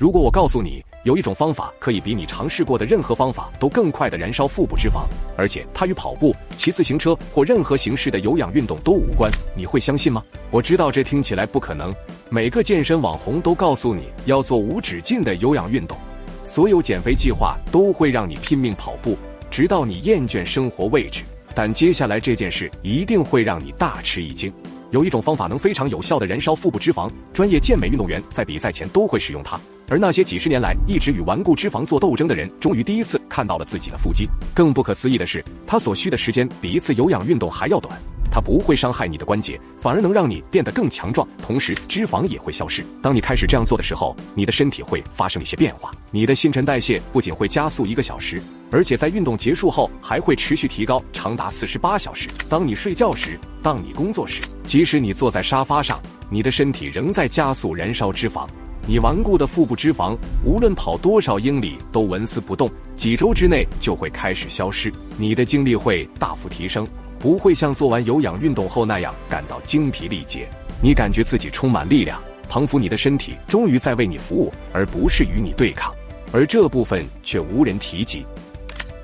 如果我告诉你有一种方法可以比你尝试过的任何方法都更快地燃烧腹部脂肪，而且它与跑步、骑自行车或任何形式的有氧运动都无关，你会相信吗？我知道这听起来不可能，每个健身网红都告诉你要做无止境的有氧运动，所有减肥计划都会让你拼命跑步，直到你厌倦生活为止。但接下来这件事一定会让你大吃一惊。有一种方法能非常有效地燃烧腹部脂肪，专业健美运动员在比赛前都会使用它，而那些几十年来一直与顽固脂肪做斗争的人，终于第一次看到了自己的腹肌。更不可思议的是，它所需的时间比一次有氧运动还要短，它不会伤害你的关节，反而能让你变得更强壮，同时脂肪也会消失。当你开始这样做的时候，你的身体会发生一些变化，你的新陈代谢不仅会加速1个小时，而且在运动结束后还会持续提高，长达48小时。当你睡觉时，当你工作时，即使你坐在沙发上，你的身体仍在加速燃烧脂肪。你顽固的腹部脂肪无论跑多少英里都纹丝不动，几周之内就会开始消失。你的精力会大幅提升，不会像做完有氧运动后那样感到精疲力竭。你感觉自己充满力量，仿佛你的身体终于在为你服务，而不是与你对抗。而这部分却无人提及。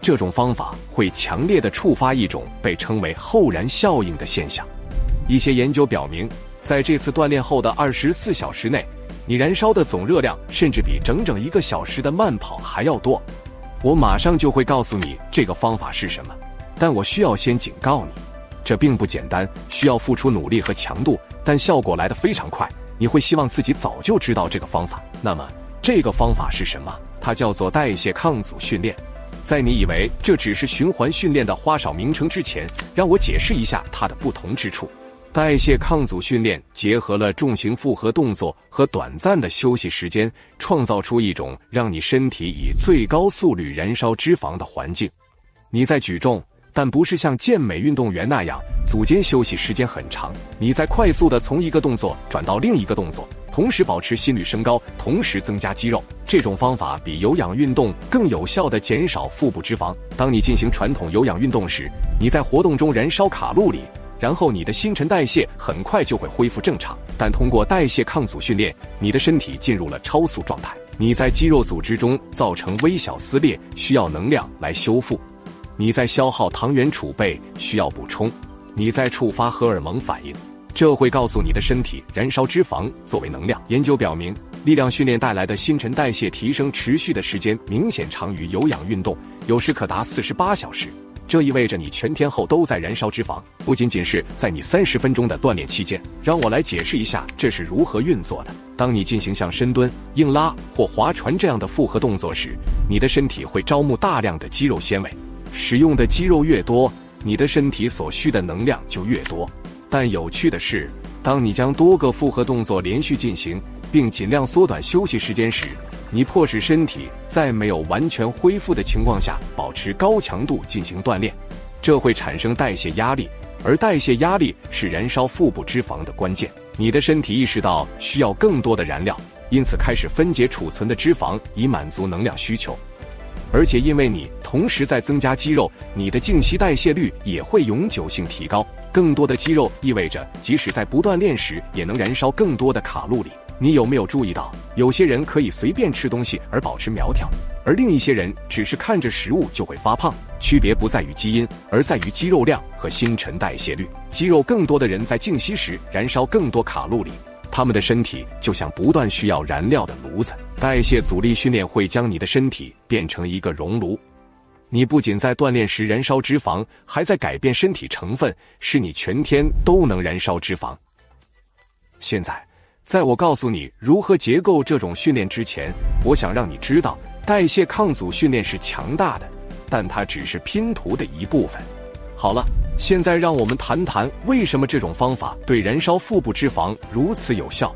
这种方法会强烈地触发一种被称为后燃效应的现象。一些研究表明，在这次锻炼后的24小时内，你燃烧的总热量甚至比整整1个小时的慢跑还要多。我马上就会告诉你这个方法是什么，但我需要先警告你，这并不简单，需要付出努力和强度，但效果来得非常快。你会希望自己早就知道这个方法。那么，这个方法是什么？它叫做代谢抗阻训练。在你以为这只是循环训练的花哨名称之前，让我解释一下它的不同之处。代谢抗阻训练结合了重型复合动作和短暂的休息时间，创造出一种让你身体以最高速率燃烧脂肪的环境。你在举重，但不是像健美运动员那样组间休息时间很长，你在快速地从一个动作转到另一个动作，同时保持心率升高，同时增加肌肉。这种方法比有氧运动更有效地减少腹部脂肪。当你进行传统有氧运动时，你在活动中燃烧卡路里，然后你的新陈代谢很快就会恢复正常。但通过代谢抗阻训练，你的身体进入了超速状态，你在肌肉组织中造成微小撕裂，需要能量来修复；你在消耗糖原储备，需要补充；你在触发荷尔蒙反应，这会告诉你的身体燃烧脂肪作为能量。研究表明，力量训练带来的新陈代谢提升持续的时间明显长于有氧运动，有时可达48小时。这意味着你全天候都在燃烧脂肪，不仅仅是在你30分钟的锻炼期间。让我来解释一下这是如何运作的。当你进行像深蹲、硬拉或划船这样的复合动作时，你的身体会招募大量的肌肉纤维，使用的肌肉越多，你的身体所需的能量就越多。但有趣的是，当你将多个复合动作连续进行，并尽量缩短休息时间时，你迫使身体在没有完全恢复的情况下保持高强度进行锻炼，这会产生代谢压力，而代谢压力是燃烧腹部脂肪的关键。你的身体意识到需要更多的燃料，因此开始分解储存的脂肪以满足能量需求。而且因为你同时在增加肌肉，你的静息代谢率也会永久性提高。更多的肌肉意味着即使在不锻炼时也能燃烧更多的卡路里。你有没有注意到，有些人可以随便吃东西而保持苗条，而另一些人只是看着食物就会发胖？区别不在于基因，而在于肌肉量和新陈代谢率。肌肉更多的人在静息时燃烧更多卡路里，他们的身体就像不断需要燃料的炉子。代谢阻力训练会将你的身体变成一个熔炉，你不仅在锻炼时燃烧脂肪，还在改变身体成分，使你全天都能燃烧脂肪。现在在我告诉你如何结构这种训练之前，我想让你知道，代谢抗阻训练是强大的，但它只是拼图的一部分。好了，现在让我们谈谈为什么这种方法对燃烧腹部脂肪如此有效。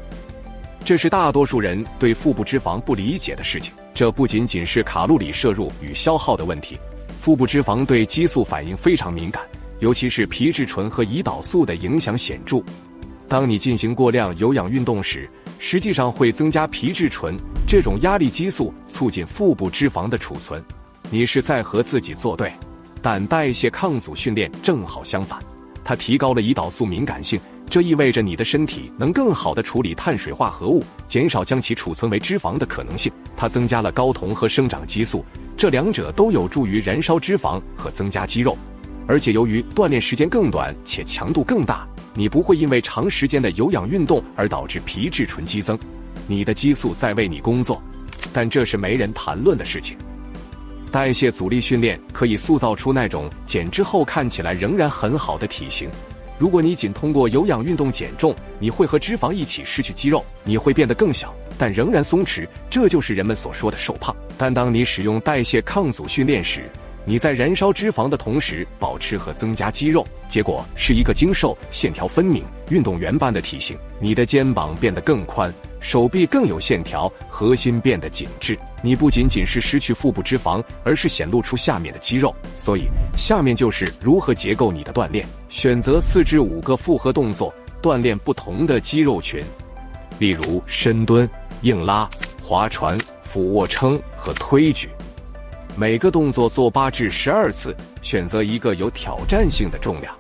这是大多数人对腹部脂肪不理解的事情。这不仅仅是卡路里摄入与消耗的问题，腹部脂肪对激素反应非常敏感，尤其是皮质醇和胰岛素的影响显著。当你进行过量有氧运动时，实际上会增加皮质醇这种压力激素，促进腹部脂肪的储存。你是在和自己作对，但代谢抗阻训练正好相反，它提高了胰岛素敏感性，这意味着你的身体能更好地处理碳水化合物，减少将其储存为脂肪的可能性。它增加了睾酮和生长激素，这两者都有助于燃烧脂肪和增加肌肉。而且由于锻炼时间更短且强度更大，你不会因为长时间的有氧运动而导致皮质醇激增，你的激素在为你工作。但这是没人谈论的事情。代谢阻力训练可以塑造出那种减脂后看起来仍然很好的体型。如果你仅通过有氧运动减重，你会和脂肪一起失去肌肉，你会变得更小，但仍然松弛，这就是人们所说的瘦胖。但当你使用代谢抗阻训练时，你在燃烧脂肪的同时保持和增加肌肉，结果是一个精瘦、线条分明、运动员般的体型。你的肩膀变得更宽，手臂更有线条，核心变得紧致。你不仅仅是失去腹部脂肪，而是显露出下面的肌肉。所以下面就是如何结构你的锻炼。选择4至5个复合动作，锻炼不同的肌肉群，例如深蹲、硬拉、划船、俯卧撑和推举。每个动作做8至12次，选择一个有挑战性的重量。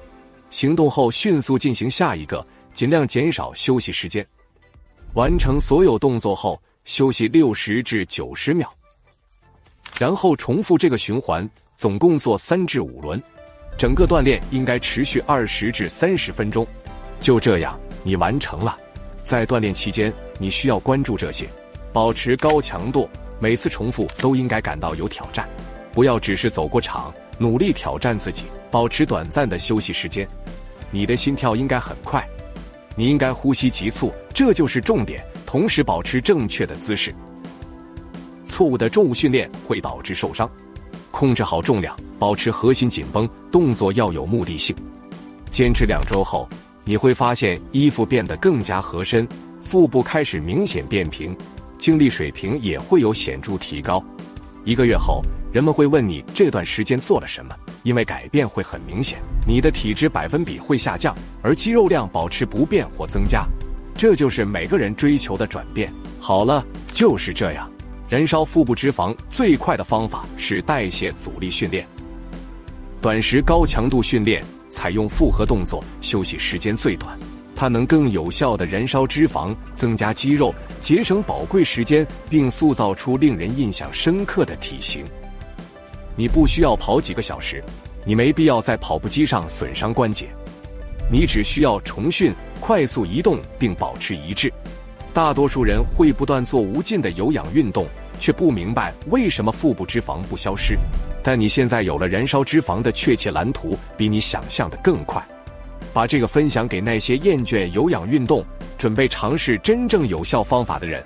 行动后迅速进行下一个，尽量减少休息时间。完成所有动作后，休息60至90秒，然后重复这个循环，总共做3至5轮。整个锻炼应该持续20至30分钟。就这样，你完成了。在锻炼期间，你需要关注这些，保持高强度，每次重复都应该感到有挑战。不要只是走过场，努力挑战自己，保持短暂的休息时间。你的心跳应该很快，你应该呼吸急促，这就是重点，同时保持正确的姿势。错误的重物训练会导致受伤。控制好重量，保持核心紧绷，动作要有目的性。坚持2周后，你会发现衣服变得更加合身，腹部开始明显变平，精力水平也会有显著提高。1个月后，人们会问你这段时间做了什么，因为改变会很明显，你的体脂百分比会下降，而肌肉量保持不变或增加。这就是每个人追求的转变。好了，就是这样。燃烧腹部脂肪最快的方法是代谢阻力训练。短时高强度训练采用复合动作，休息时间最短，它能更有效地燃烧脂肪，增加肌肉，节省宝贵时间，并塑造出令人印象深刻的体型。你不需要跑几个小时，你没必要在跑步机上损伤关节，你只需要重训，快速移动并保持一致。大多数人会不断做无尽的有氧运动，却不明白为什么腹部脂肪不消失。但你现在有了燃烧脂肪的确切蓝图，比你想象的更快。把这个分享给那些厌倦有氧运动，准备尝试真正有效方法的人。